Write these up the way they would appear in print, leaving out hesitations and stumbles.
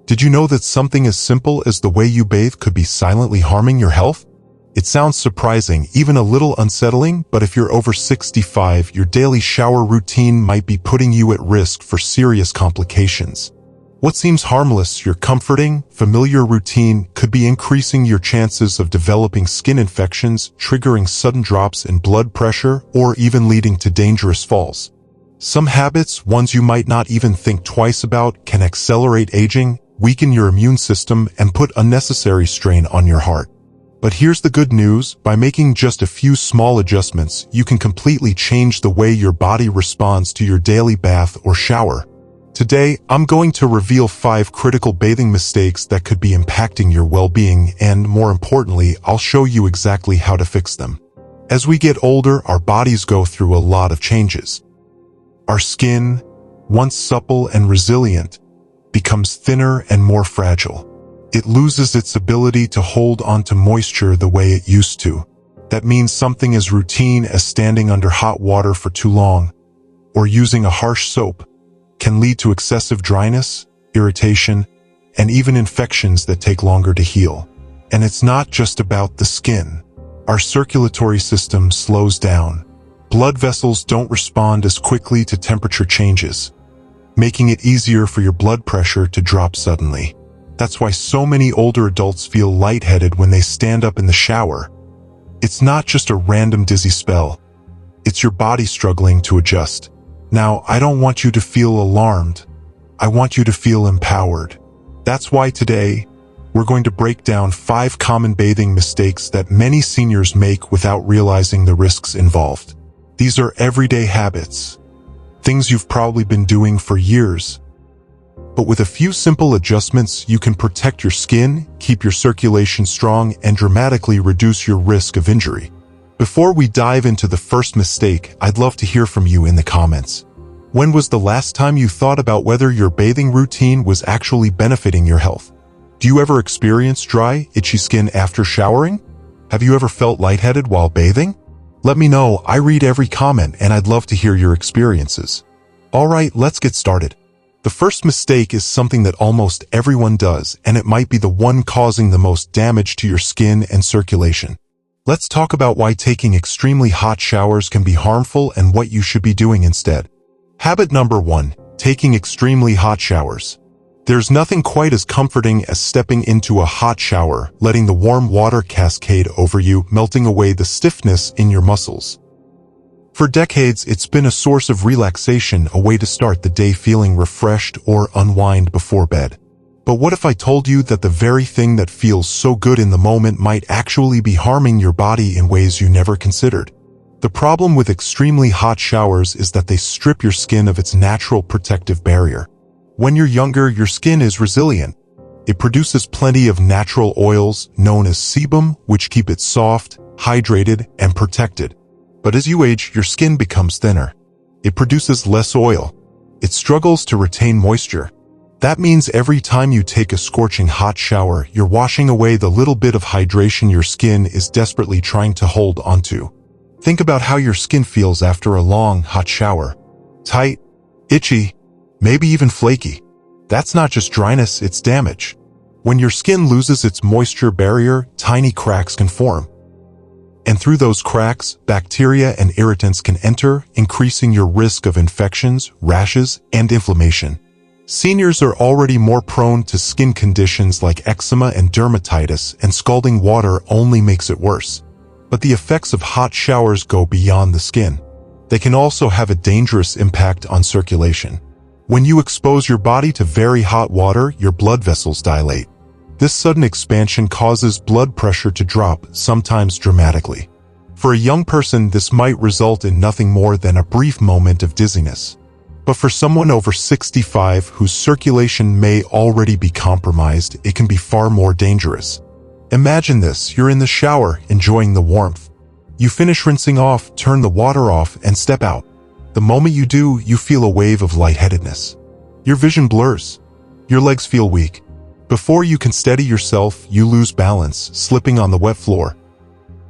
Did you know that something as simple as the way you bathe could be silently harming your health? It sounds surprising, even a little unsettling, but if you're over 65, your daily shower routine might be putting you at risk for serious complications. What seems harmless, your comforting, familiar routine, could be increasing your chances of developing skin infections, triggering sudden drops in blood pressure, or even leading to dangerous falls. Some habits, ones you might not even think twice about, can accelerate aging, weaken your immune system, and put unnecessary strain on your heart. But here's the good news: by making just a few small adjustments, you can completely change the way your body responds to your daily bath or shower. Today, I'm going to reveal 5 critical bathing mistakes that could be impacting your well-being, and more importantly, I'll show you exactly how to fix them. As we get older, our bodies go through a lot of changes. Our skin, once supple and resilient, becomes thinner and more fragile. It loses its ability to hold onto moisture the way it used to. That means something as routine as standing under hot water for too long, or using a harsh soap, can lead to excessive dryness, irritation, and even infections that take longer to heal. And it's not just about the skin. Our circulatory system slows down. Blood vessels don't respond as quickly to temperature changes, making it easier for your blood pressure to drop suddenly. That's why so many older adults feel lightheaded when they stand up in the shower. It's not just a random dizzy spell. It's your body struggling to adjust. Now, I don't want you to feel alarmed. I want you to feel empowered. That's why today, we're going to break down 5 common bathing mistakes that many seniors make without realizing the risks involved. These are everyday habits, things you've probably been doing for years. But with a few simple adjustments, you can protect your skin, keep your circulation strong, and dramatically reduce your risk of injury. Before we dive into the first mistake, I'd love to hear from you in the comments. When was the last time you thought about whether your bathing routine was actually benefiting your health? Do you ever experience dry, itchy skin after showering? Have you ever felt lightheaded while bathing? Let me know. I read every comment and I'd love to hear your experiences. Alright, let's get started. The first mistake is something that almost everyone does, and it might be the one causing the most damage to your skin and circulation. Let's talk about why taking extremely hot showers can be harmful and what you should be doing instead. Habit number 1. Taking extremely hot showers. There's nothing quite as comforting as stepping into a hot shower, letting the warm water cascade over you, melting away the stiffness in your muscles. For decades, it's been a source of relaxation, a way to start the day feeling refreshed or unwind before bed. But what if I told you that the very thing that feels so good in the moment might actually be harming your body in ways you never considered? The problem with extremely hot showers is that they strip your skin of its natural protective barrier. When you're younger, your skin is resilient. It produces plenty of natural oils, known as sebum, which keep it soft, hydrated, and protected. But as you age, your skin becomes thinner. It produces less oil. It struggles to retain moisture. That means every time you take a scorching hot shower, you're washing away the little bit of hydration your skin is desperately trying to hold onto. Think about how your skin feels after a long, hot shower. Tight, itchy, maybe even flaky. That's not just dryness, it's damage. When your skin loses its moisture barrier, tiny cracks can form. And through those cracks, bacteria and irritants can enter, increasing your risk of infections, rashes, and inflammation. Seniors are already more prone to skin conditions like eczema and dermatitis, and scalding water only makes it worse. But the effects of hot showers go beyond the skin. They can also have a dangerous impact on circulation. When you expose your body to very hot water, your blood vessels dilate. This sudden expansion causes blood pressure to drop, sometimes dramatically. For a young person, this might result in nothing more than a brief moment of dizziness. But for someone over 65 whose circulation may already be compromised, it can be far more dangerous. Imagine this: you're in the shower, enjoying the warmth. You finish rinsing off, turn the water off, and step out. The moment you do, you feel a wave of lightheadedness. Your vision blurs. Your legs feel weak. Before you can steady yourself, you lose balance, slipping on the wet floor.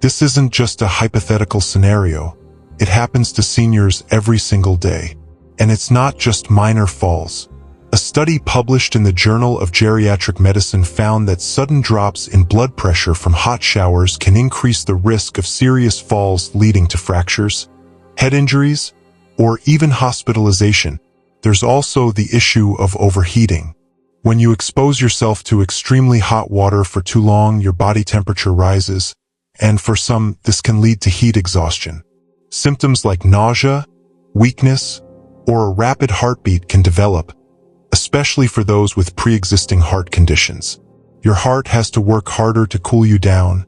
This isn't just a hypothetical scenario. It happens to seniors every single day. And it's not just minor falls. A study published in the Journal of Geriatric Medicine found that sudden drops in blood pressure from hot showers can increase the risk of serious falls leading to fractures, head injuries, or even hospitalization. There's also the issue of overheating. When you expose yourself to extremely hot water for too long, your body temperature rises, and for some, this can lead to heat exhaustion. Symptoms like nausea, weakness, or a rapid heartbeat can develop, especially for those with pre-existing heart conditions. Your heart has to work harder to cool you down,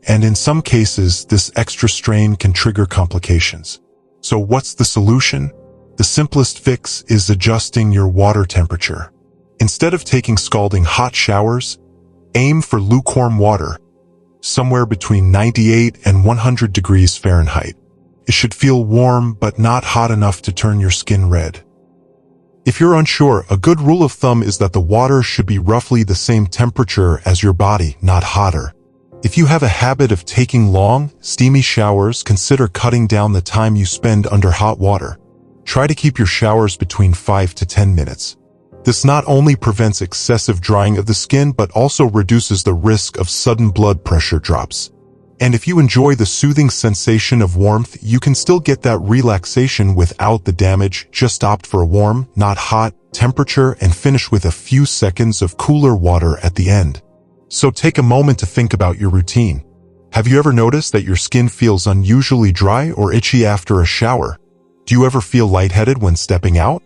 and in some cases, this extra strain can trigger complications. So what's the solution? The simplest fix is adjusting your water temperature. Instead of taking scalding hot showers, aim for lukewarm water, somewhere between 98 and 100 degrees Fahrenheit. It should feel warm but not hot enough to turn your skin red. If you're unsure, a good rule of thumb is that the water should be roughly the same temperature as your body, not hotter. If you have a habit of taking long, steamy showers, consider cutting down the time you spend under hot water. Try to keep your showers between 5 to 10 minutes. This not only prevents excessive drying of the skin, but also reduces the risk of sudden blood pressure drops. And if you enjoy the soothing sensation of warmth, you can still get that relaxation without the damage. Just opt for a warm, not hot, temperature and finish with a few seconds of cooler water at the end. So take a moment to think about your routine. Have you ever noticed that your skin feels unusually dry or itchy after a shower? Do you ever feel lightheaded when stepping out?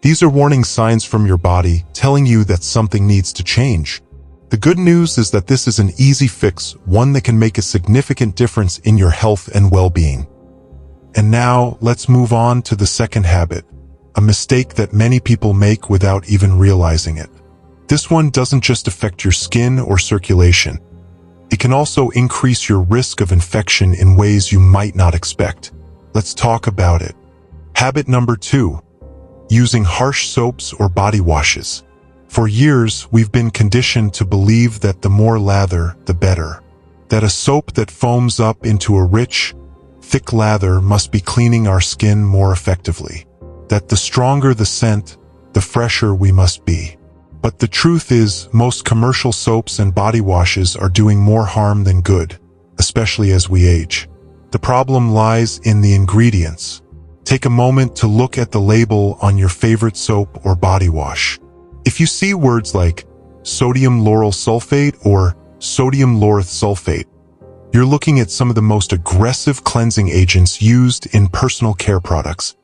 These are warning signs from your body telling you that something needs to change. The good news is that this is an easy fix, one that can make a significant difference in your health and well-being. And now, let's move on to the second habit, a mistake that many people make without even realizing it. This one doesn't just affect your skin or circulation. It can also increase your risk of infection in ways you might not expect. Let's talk about it. Habit number 2. Using harsh soaps or body washes. For years, we've been conditioned to believe that the more lather, the better. That a soap that foams up into a rich, thick lather must be cleaning our skin more effectively. That the stronger the scent, the fresher we must be. But the truth is, most commercial soaps and body washes are doing more harm than good, especially as we age. The problem lies in the ingredients. Take a moment to look at the label on your favorite soap or body wash. If you see words like sodium lauryl sulfate or sodium lauryl sulfate, you're looking at some of the most aggressive cleansing agents used in personal care products.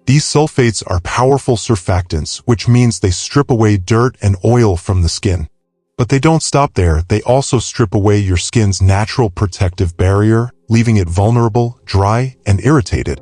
These sulfates are powerful surfactants, which means they strip away dirt and oil from the skin. But they don't stop there, they also strip away your skin's natural protective barrier, leaving it vulnerable, dry, and irritated.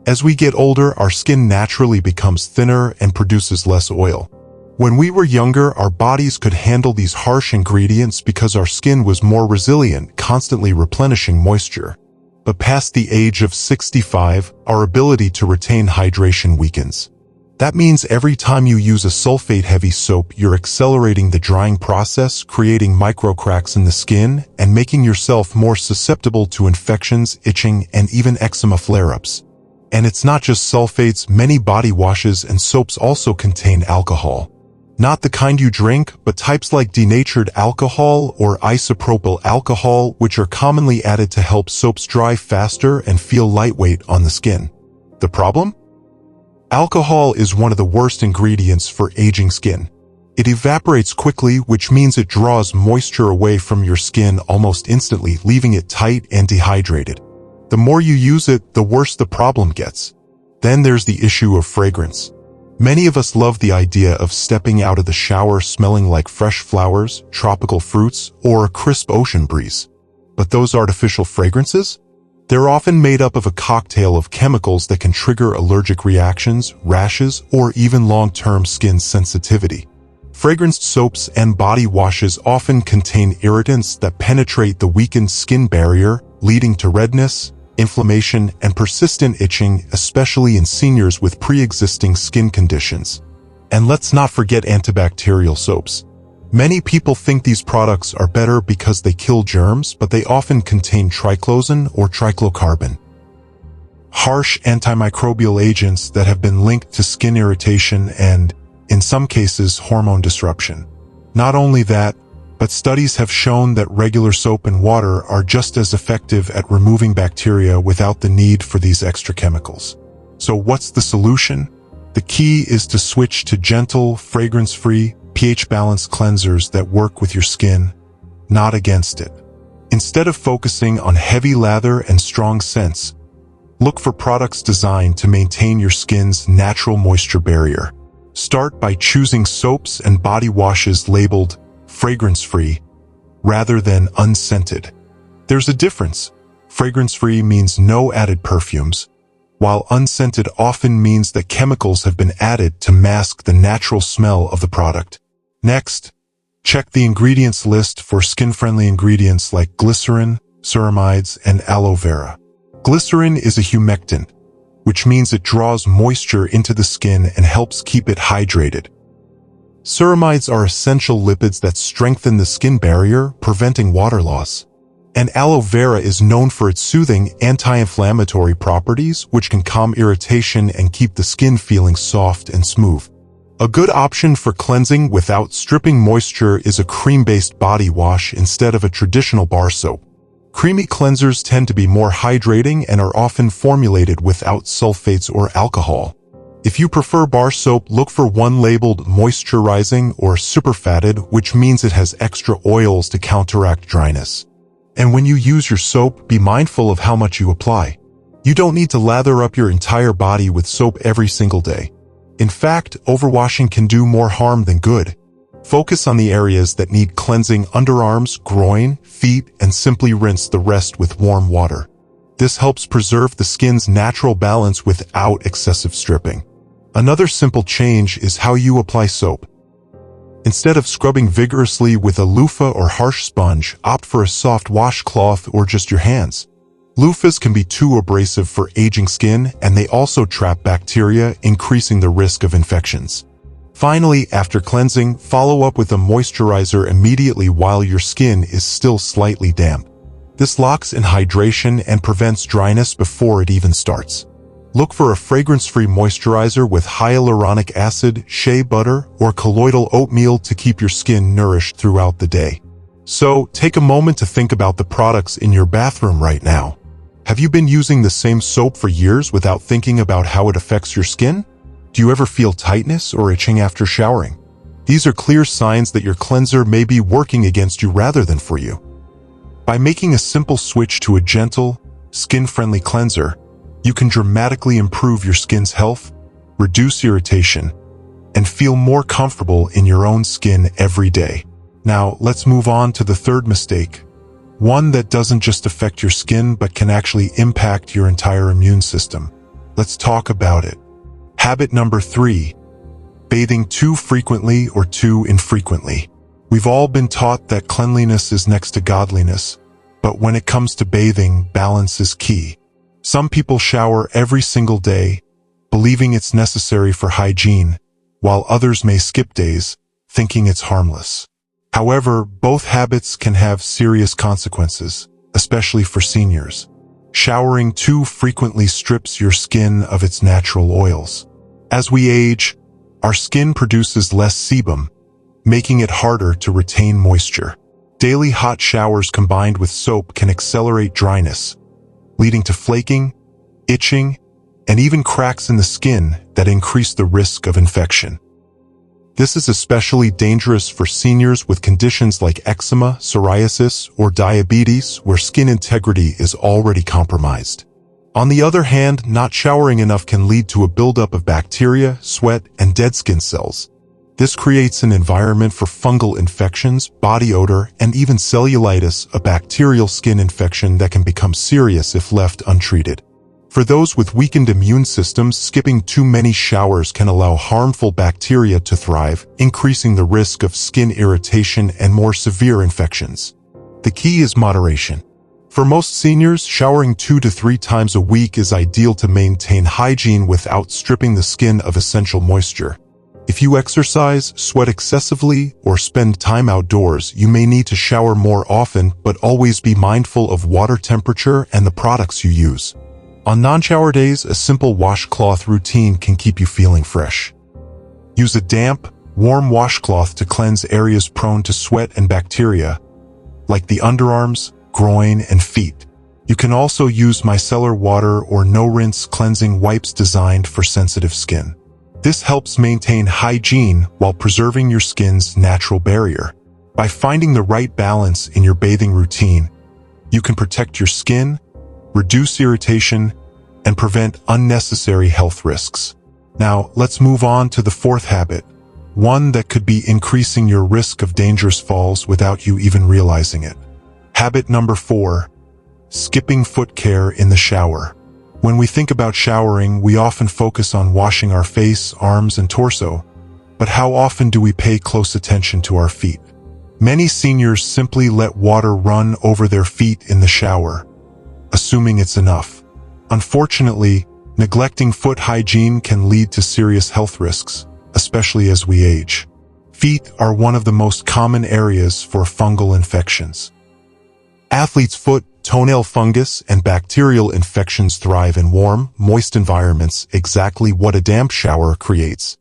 As we get older, our skin naturally becomes thinner and produces less oil. When we were younger, our bodies could handle these harsh ingredients because our skin was more resilient, constantly replenishing moisture. But past the age of 65, our ability to retain hydration weakens. That means every time you use a sulfate-heavy soap, you're accelerating the drying process, creating microcracks in the skin, and making yourself more susceptible to infections, itching, and even eczema flare-ups. And it's not just sulfates, many body washes and soaps also contain alcohol. Not the kind you drink, but types like denatured alcohol or isopropyl alcohol, which are commonly added to help soaps dry faster and feel lightweight on the skin. The problem? Alcohol is one of the worst ingredients for aging skin. It evaporates quickly, which means it draws moisture away from your skin almost instantly, leaving it tight and dehydrated. The more you use it, the worse the problem gets. Then there's the issue of fragrance. Many of us love the idea of stepping out of the shower smelling like fresh flowers, tropical fruits, or a crisp ocean breeze. But those artificial fragrances? They're often made up of a cocktail of chemicals that can trigger allergic reactions, rashes, or even long-term skin sensitivity. Fragranced soaps and body washes often contain irritants that penetrate the weakened skin barrier, leading to redness, inflammation, and persistent itching, especially in seniors with pre-existing skin conditions. And let's not forget antibacterial soaps. Many people think these products are better because they kill germs, but they often contain triclosan or triclocarbon. Harsh antimicrobial agents that have been linked to skin irritation and in some cases hormone disruption. Not only that, but studies have shown that regular soap and water are just as effective at removing bacteria without the need for these extra chemicals. So what's the solution? The key is to switch to gentle, fragrance-free, pH-balanced cleansers that work with your skin, not against it. Instead of focusing on heavy lather and strong scents, look for products designed to maintain your skin's natural moisture barrier. Start by choosing soaps and body washes labeled fragrance-free rather than unscented. There's a difference. Fragrance-free means no added perfumes, while unscented often means that chemicals have been added to mask the natural smell of the product. Next, check the ingredients list for skin-friendly ingredients like glycerin, ceramides, and aloe vera. Glycerin is a humectant, which means it draws moisture into the skin and helps keep it hydrated. Ceramides are essential lipids that strengthen the skin barrier, preventing water loss. And aloe vera is known for its soothing, anti-inflammatory properties, which can calm irritation and keep the skin feeling soft and smooth. A good option for cleansing without stripping moisture is a cream-based body wash instead of a traditional bar soap. Creamy cleansers tend to be more hydrating and are often formulated without sulfates or alcohol. If you prefer bar soap, look for one labeled moisturizing or superfatted, which means it has extra oils to counteract dryness. And when you use your soap, be mindful of how much you apply. You don't need to lather up your entire body with soap every single day. In fact, overwashing can do more harm than good. Focus on the areas that need cleansing: underarms, groin, feet, and simply rinse the rest with warm water. This helps preserve the skin's natural balance without excessive stripping. Another simple change is how you apply soap. Instead of scrubbing vigorously with a loofah or harsh sponge, opt for a soft washcloth or just your hands. Loofahs can be too abrasive for aging skin, and they also trap bacteria, increasing the risk of infections. Finally, after cleansing, follow up with a moisturizer immediately while your skin is still slightly damp. This locks in hydration and prevents dryness before it even starts. Look for a fragrance-free moisturizer with hyaluronic acid, shea butter, or colloidal oatmeal to keep your skin nourished throughout the day. So, take a moment to think about the products in your bathroom right now. Have you been using the same soap for years without thinking about how it affects your skin? Do you ever feel tightness or itching after showering? These are clear signs that your cleanser may be working against you rather than for you. By making a simple switch to a gentle, skin-friendly cleanser, you can dramatically improve your skin's health, reduce irritation, and feel more comfortable in your own skin every day. Now, let's move on to the third mistake, one that doesn't just affect your skin but can actually impact your entire immune system. Let's talk about it. Habit number 3, bathing too frequently or too infrequently. We've all been taught that cleanliness is next to godliness, but when it comes to bathing, balance is key. Some people shower every single day, believing it's necessary for hygiene, while others may skip days, thinking it's harmless. However, both habits can have serious consequences, especially for seniors. Showering too frequently strips your skin of its natural oils. As we age, our skin produces less sebum, making it harder to retain moisture. Daily hot showers combined with soap can accelerate dryness, leading to flaking, itching, and even cracks in the skin that increase the risk of infection. This is especially dangerous for seniors with conditions like eczema, psoriasis, or diabetes, where skin integrity is already compromised. On the other hand, not showering enough can lead to a buildup of bacteria, sweat, and dead skin cells. This creates an environment for fungal infections, body odor, and even cellulitis, a bacterial skin infection that can become serious if left untreated. For those with weakened immune systems, skipping too many showers can allow harmful bacteria to thrive, increasing the risk of skin irritation and more severe infections. The key is moderation. For most seniors, showering 2 to 3 times a week is ideal to maintain hygiene without stripping the skin of essential moisture. If you exercise, sweat excessively, or spend time outdoors, you may need to shower more often, but always be mindful of water temperature and the products you use. On non-shower days, a simple washcloth routine can keep you feeling fresh. Use a damp, warm washcloth to cleanse areas prone to sweat and bacteria, like the underarms, groin, and feet. You can also use micellar water or no-rinse cleansing wipes designed for sensitive skin. This helps maintain hygiene while preserving your skin's natural barrier. By finding the right balance in your bathing routine, you can protect your skin, reduce irritation, and prevent unnecessary health risks. Now, let's move on to the fourth habit, one that could be increasing your risk of dangerous falls without you even realizing it. Habit number 4, skipping foot care in the shower. When we think about showering, we often focus on washing our face, arms, and torso. But how often do we pay close attention to our feet? Many seniors simply let water run over their feet in the shower, assuming it's enough. Unfortunately, neglecting foot hygiene can lead to serious health risks, especially as we age. Feet are one of the most common areas for fungal infections. Athletes' foot, toenail fungus, and bacterial infections thrive in warm, moist environments, exactly what a damp shower creates.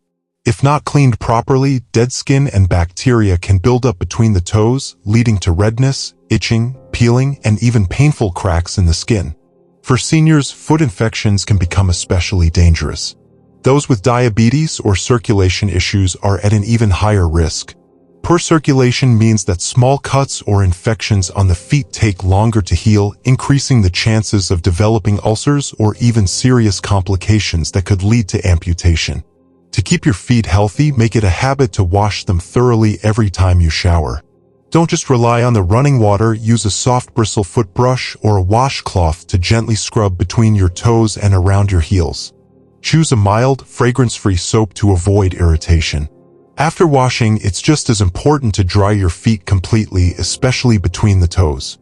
If not cleaned properly, dead skin and bacteria can build up between the toes, leading to redness, itching, peeling, and even painful cracks in the skin. For seniors, foot infections can become especially dangerous. Those with diabetes or circulation issues are at an even higher risk. Poor circulation means that small cuts or infections on the feet take longer to heal, increasing the chances of developing ulcers or even serious complications that could lead to amputation. To keep your feet healthy, make it a habit to wash them thoroughly every time you shower. Don't just rely on the running water, use a soft bristle foot brush or a washcloth to gently scrub between your toes and around your heels. Choose a mild, fragrance-free soap to avoid irritation. After washing, it's just as important to dry your feet completely, especially between the toes.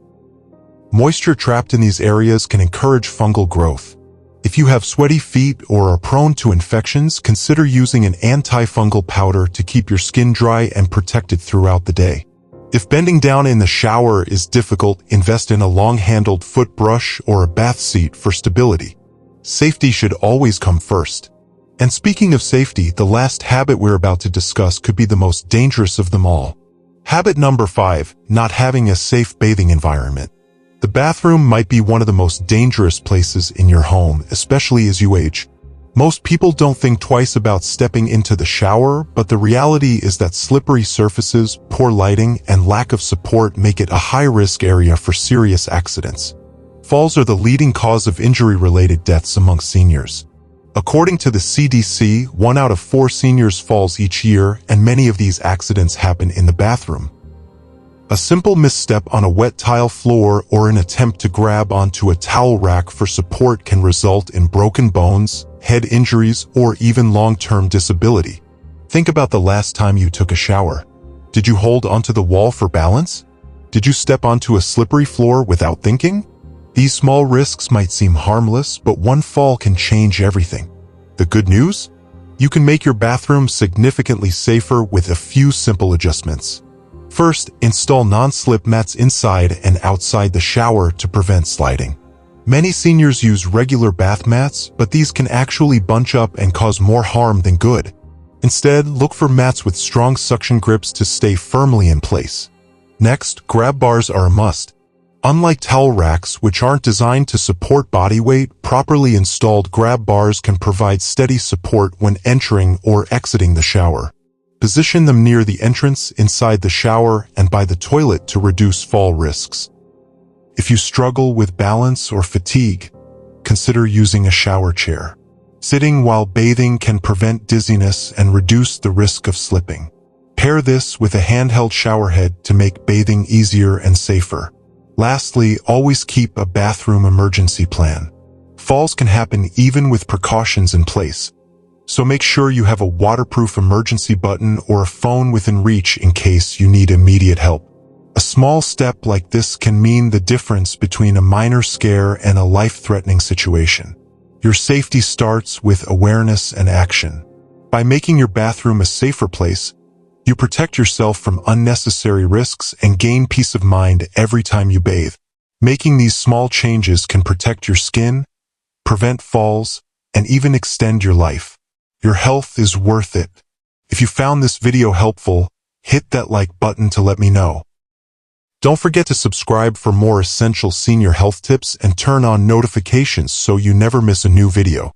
Moisture trapped in these areas can encourage fungal growth. If you have sweaty feet or are prone to infections, consider using an antifungal powder to keep your skin dry and protected throughout the day. If bending down in the shower is difficult, invest in a long-handled foot brush or a bath seat for stability. Safety should always come first. And speaking of safety, the last habit we're about to discuss could be the most dangerous of them all. Habit number 5, not having a safe bathing environment. The bathroom might be one of the most dangerous places in your home, especially as you age. Most people don't think twice about stepping into the shower, but the reality is that slippery surfaces, poor lighting, and lack of support make it a high-risk area for serious accidents. Falls are the leading cause of injury-related deaths among seniors. According to the CDC, 1 out of 4 seniors falls each year, and many of these accidents happen in the bathroom. A simple misstep on a wet tile floor or an attempt to grab onto a towel rack for support can result in broken bones, head injuries, or even long-term disability. Think about the last time you took a shower. Did you hold onto the wall for balance? Did you step onto a slippery floor without thinking? These small risks might seem harmless, but one fall can change everything. The good news? You can make your bathroom significantly safer with a few simple adjustments. First, install non-slip mats inside and outside the shower to prevent sliding. Many seniors use regular bath mats, but these can actually bunch up and cause more harm than good. Instead, look for mats with strong suction grips to stay firmly in place. Next, grab bars are a must. Unlike towel racks, which aren't designed to support body weight, properly installed grab bars can provide steady support when entering or exiting the shower. Position them near the entrance, inside the shower, and by the toilet to reduce fall risks. If you struggle with balance or fatigue, consider using a shower chair. Sitting while bathing can prevent dizziness and reduce the risk of slipping. Pair this with a handheld shower head to make bathing easier and safer. Lastly, always keep a bathroom emergency plan. Falls can happen even with precautions in place, so make sure you have a waterproof emergency button or a phone within reach in case you need immediate help. A small step like this can mean the difference between a minor scare and a life-threatening situation. Your safety starts with awareness and action. By making your bathroom a safer place, you protect yourself from unnecessary risks and gain peace of mind every time you bathe. Making these small changes can protect your skin, prevent falls, and even extend your life. Your health is worth it. If you found this video helpful, hit that like button to let me know. Don't forget to subscribe for more essential senior health tips and turn on notifications so you never miss a new video.